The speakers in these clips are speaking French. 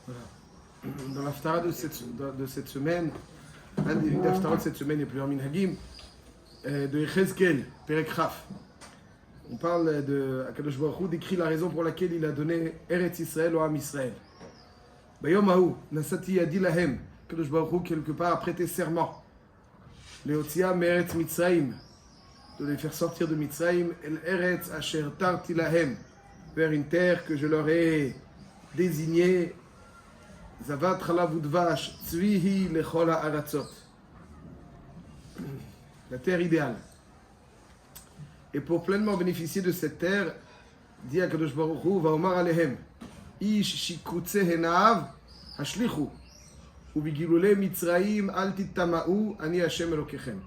Voilà. Dans l'Haftara de cette semaine, un des Haftarot de cette semaine est plusieurs minhagim, de Yechezkel, Perek Chaf. On parle de Akadosh Baruch Hu, décrit la raison pour laquelle il a donné Eretz Israël au Am Israël. Bayom Haou, Nasati Yadi Lahem, Akadosh Baruch Hu, quelque part, a prêté serment. Leotia Meretz Mitzrayim, de les faire sortir de Mitzrayim, El Eretz Asher Tarti Lahem, vers une terre que je leur ai désignée. Zavat Chalav Udvash, Tzvihi Lechol Ha'aratzot. La terre idéale. Et pour pleinement bénéficier de cette terre, dit Akadosh Baruch Hu, Vaomar Alehem, Ish Shikutze Henav, Hashlichu, Ubigilule Mitzrayim, Al Titama'u, Ani Hashem Elokechem.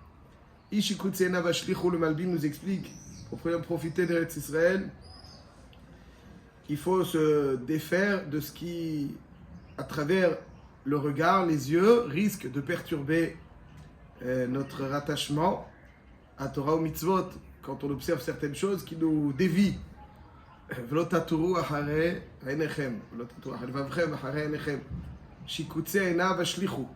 Ish Shikutze Henav, Hashlichu, le Malbim nous explique, pour profiter d'Eretz Israël, qu'il faut se défaire de ce qui, à travers le regard, les yeux, risque de perturber notre rattachement à Torah ou Mitzvot, quand on observe certaines choses qui nous dévient. V'lo taturu acharei einechem, v'lo taturu acharei levavchem acharei einechem, shikutze einav hashlichu,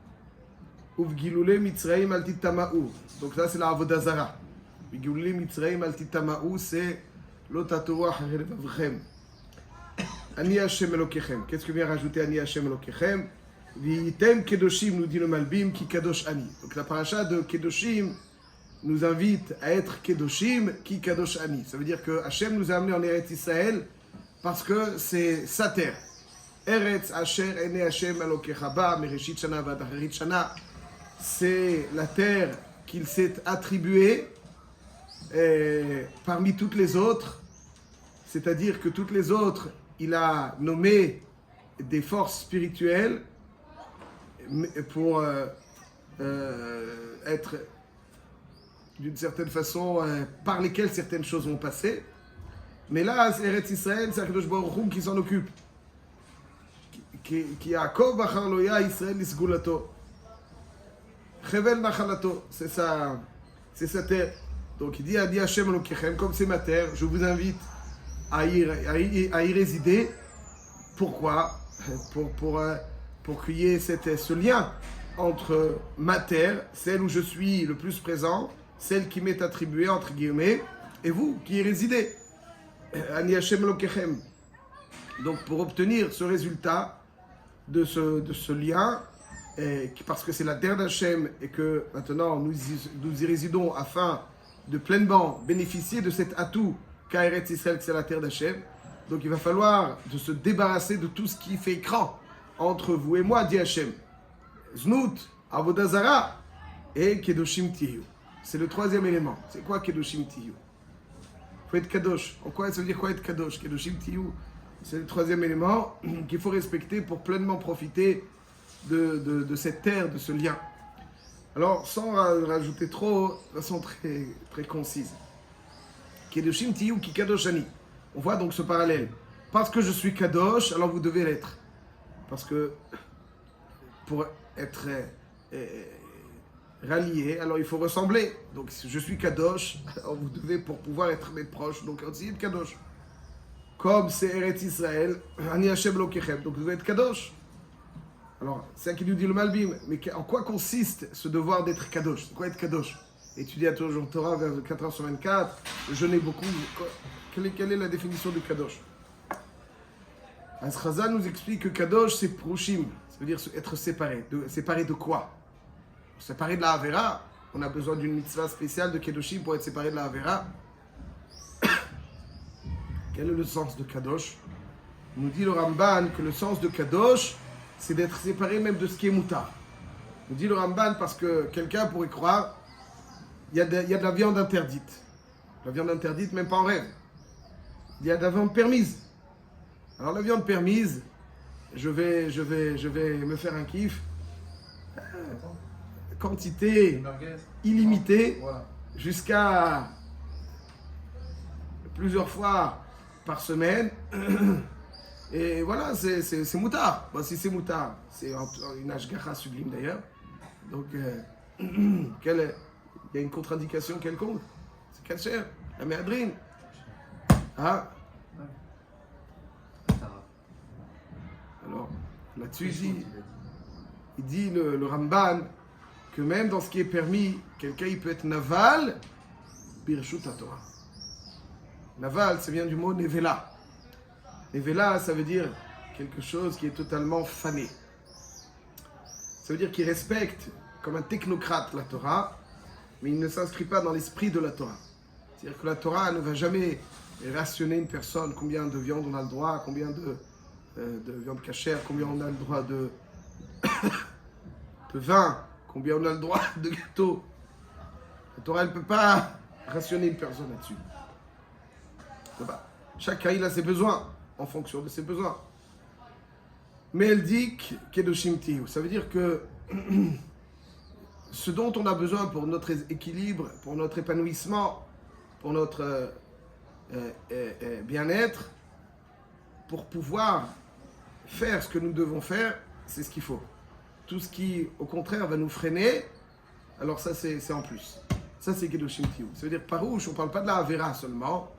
uvgilule Mitzrayim al titama'u. Donc ça c'est la avodah zara. Uvgilule Mitzrayim al titama'u, c'est lo taturu acharei levavchem. Ani Hashem Elokechem. Qu'est-ce que vient rajouter Ani Hashem Elokechem? Vitem Kedoshim, nous dit le Malbim, qui Kadosh Ani. Donc la paracha de Kedoshim nous invite à être Kedoshim, qui Kadosh Ani. Ça veut dire que Hashem nous a amenés en Eretz Israël parce que c'est sa terre. Eretz Asher Ene Hashem Elokecha Ba, Mereshit Shana Vad Acharit Shana. C'est la terre qu'il s'est attribuée parmi toutes les autres. C'est-à-dire que toutes les autres, il a nommé des forces spirituelles pour être d'une certaine façon par lesquelles certaines choses vont passer. Mais là, c'est Eretz Israël, c'est Akadosh Baruch Hu qui s'en occupe. Ki Yaakov bachar loya Israël lisgulato. Chevel nachalato, c'est sa terre. Donc il dit Adi Hashem Elokechem, comme c'est ma terre, je vous invite à y résider. Pourquoi? Pour qu'il y ait ce lien entre ma terre, celle où je suis le plus présent, celle qui m'est attribuée, entre guillemets, et vous qui y résidez. Ani Hashem Elokechem. Donc pour obtenir ce résultat de ce lien, parce que c'est la terre d'Hachem et que maintenant nous y résidons afin de pleinement bénéficier de cet atout qu'a Eretz Israël, que c'est la terre d'Hachem. Donc il va falloir de se débarrasser de tout ce qui fait écran entre vous et moi, dit Hachem. Znout, Avodah Zara et Kedoshim Tiyu. C'est le troisième élément. C'est quoi Kedoshim Tiyu? Il faut être Kadosh. En quoi ça veut dire quoi être Kadosh? Kedoshim Tiyu, c'est le troisième élément qu'il faut respecter pour pleinement profiter de cette terre, de ce lien. Alors, sans rajouter trop, de façon très, très concise. Kedoshim Tiyu ki Kadosh Ani. On voit donc ce parallèle. Parce que je suis Kadosh, alors vous devez l'être. Parce que pour être rallié, alors il faut ressembler. Donc si je suis Kadosh, alors vous devez, pour pouvoir être mes proches, donc aussi être Kadosh. Comme c'est Eretz Israël, Ani Hashem Elokechem, donc vous devez être Kadosh. Alors, c'est ça qui nous dit le Malbim. Mais en quoi consiste ce devoir d'être Kadosh? C'est quoi être Kadosh? Étudier à toujours Torah vers 4h sur 24, jeûner beaucoup. Quelle est la définition du Kadosh? Azraza nous explique que Kadosh, c'est Prushim. Ça veut dire être séparé. Séparé de quoi? Séparé de la Havera. On a besoin d'une mitzvah spéciale de Kedoshim pour être séparé de la Havera. Quel est le sens de Kadosh? Nous dit le Ramban que le sens de Kadosh, c'est d'être séparé même de ce qui est moutar. Nous dit le Ramban parce que quelqu'un pourrait croire il y a de la viande interdite. La viande interdite, même pas en rêve. Il y a de la viande permise. Alors la viande permise, je vais me faire un kiff. Quantité illimitée, voilà, jusqu'à plusieurs fois par semaine. Et voilà, c'est moutard. Bon, si c'est moutard, c'est une ashgacha sublime d'ailleurs. Donc, il y a une contre-indication quelconque. C'est kasher, la méadrine. Ah. Alors, Là-dessus, il dit le Ramban que même dans ce qui est permis, quelqu'un il peut être naval, birshut Torah. Naval, ça vient du mot nevela. Nevela, ça veut dire quelque chose qui est totalement fané. Ça veut dire qu'il respecte comme un technocrate la Torah, mais il ne s'inscrit pas dans l'esprit de la Torah. C'est-à-dire que la Torah ne va jamais rationner une personne, combien de viande on a le droit, combien de viande cachère, combien on a le droit de vin, combien on a le droit de gâteau. La Torah, elle ne peut pas rationner une personne là-dessus. Chacun, il a ses besoins, en fonction de ses besoins. Mais elle dit Kedoshim Tihu. Ça veut dire que ce dont on a besoin pour notre équilibre, pour notre épanouissement, pour notre bien-être, pour pouvoir faire ce que nous devons faire, c'est ce qu'il faut. Tout ce qui, au contraire, va nous freiner, alors ça, c'est en plus. Ça, c'est Kedoshim Tihu. Ça veut dire, Parouche, on ne parle pas de la Avera seulement,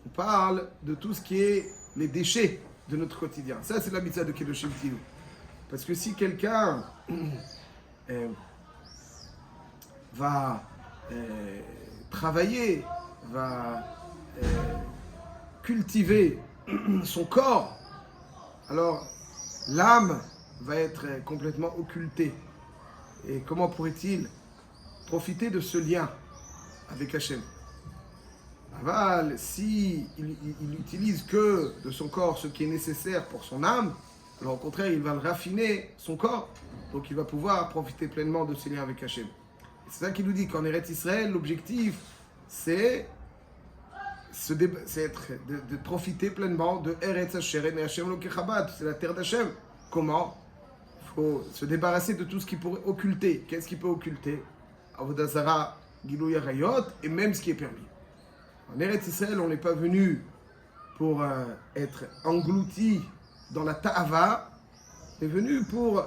on parle de tout ce qui est les déchets de notre quotidien. Ça, c'est la mitzvah de Kedoshim Tihu. Parce que si quelqu'un va travailler, va cultiver son corps, alors l'âme va être complètement occultée. Et comment pourrait-il profiter de ce lien avec Hachem? Aval, si il utilise que de son corps ce qui est nécessaire pour son âme, alors au contraire, il va le raffiner, son corps, donc il va pouvoir profiter pleinement de ce lien avec Hachem. C'est ça qu'il nous dit qu'en Eretz Israël, l'objectif, c'est de profiter pleinement de Eretz Hashem et Hashem Lokechabad, c'est la terre d'Hachem. Comment? Il faut se débarrasser de tout ce qui pourrait occulter. Qu'est-ce qui peut occulter? Avodah Zara, Gilou Yarayot, et même ce qui est permis. En Eretz Israël, on n'est pas venu pour être englouti dans la ta'ava, on est venu pour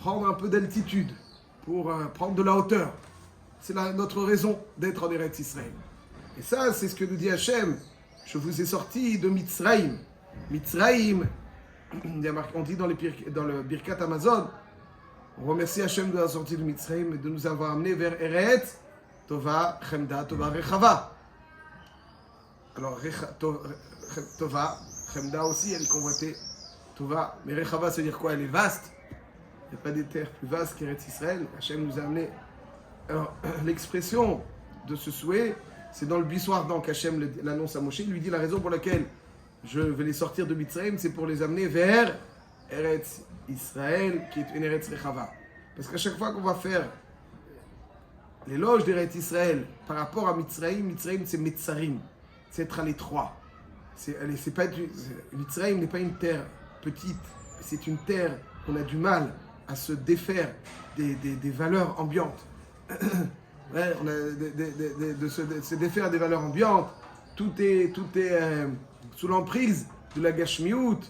prendre un peu d'altitude, pour prendre de la hauteur. C'est notre raison d'être en Eretz Israël. Et ça, c'est ce que nous dit Hachem. Je vous ai sorti de Mitzraïm. Mitzraïm, on dit dans le Birkat Amazon, on remercie Hachem de la sortie de Mitzraïm et de nous avoir amenés vers Eretz Tova, Chemda, Tova, Rechava. Alors, Tova, Chemda aussi, elle est convoitée. Tova, mais Rechava, ça veut dire quoi? Elle est vaste. Il n'y a pas des terres plus vastes qu'Eretz Israël. Hachem nous a amenés. Alors, l'expression de ce souhait, c'est dans le bissoir dans qu'Hachem l'annonce à Moshe. Il lui dit la raison pour laquelle je vais les sortir de Mitzrayim, c'est pour les amener vers Eretz Israël, qui est une Eretz Rechava. Parce qu'à chaque fois qu'on va faire l'éloge d'Eretz Israël par rapport à Mitzrayim, Mitzrayim c'est Metzarim, c'est être à l'étroit. Mitzrayim n'est pas une terre petite, c'est une terre qu'on a du mal à se défaire des valeurs ambiantes. Ouais, on a de se défaire des valeurs ambiantes. Tout est sous l'emprise de la gashmiout.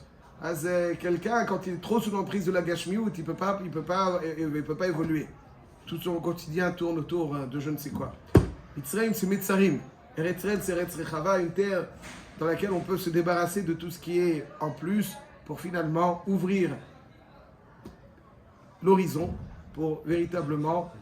Quelqu'un, quand il est trop sous l'emprise de la gashmiout, il peut pas évoluer. Tout son quotidien tourne autour de je ne sais quoi. Mitzrayim, c'est Metzarim. Eretz Israël, c'est Eretz Rechava, une terre dans laquelle on peut se débarrasser de tout ce qui est en plus pour finalement ouvrir l'horizon pour véritablement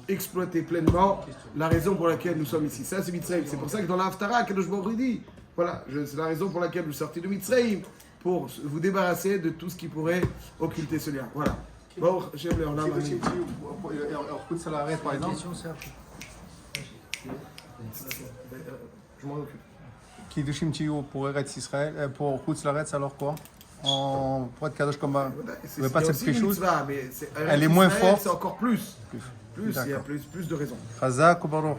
exploiter pleinement la raison pour laquelle nous sommes ici. Ça, c'est Mitzrayim. C'est pour ça que dans l'Haftara, Kadosh Baruch Hu dit, voilà, c'est la raison pour laquelle vous sortez de Mitzrayim, pour vous débarrasser de tout ce qui pourrait occulter ce lien. Voilà. Bon, j'aime les ornaments. Par exemple, je m'en occupe. Kiddushim Tiyu pour Eretz Israël, pour Chutz Laretz, alors quoi? Pour être Kadosh comme C'est pas cette aussi une mitzvah, mais elle est moins forte. C'est encore plus. Il y a plus de raisons. Chazak ou Baruch.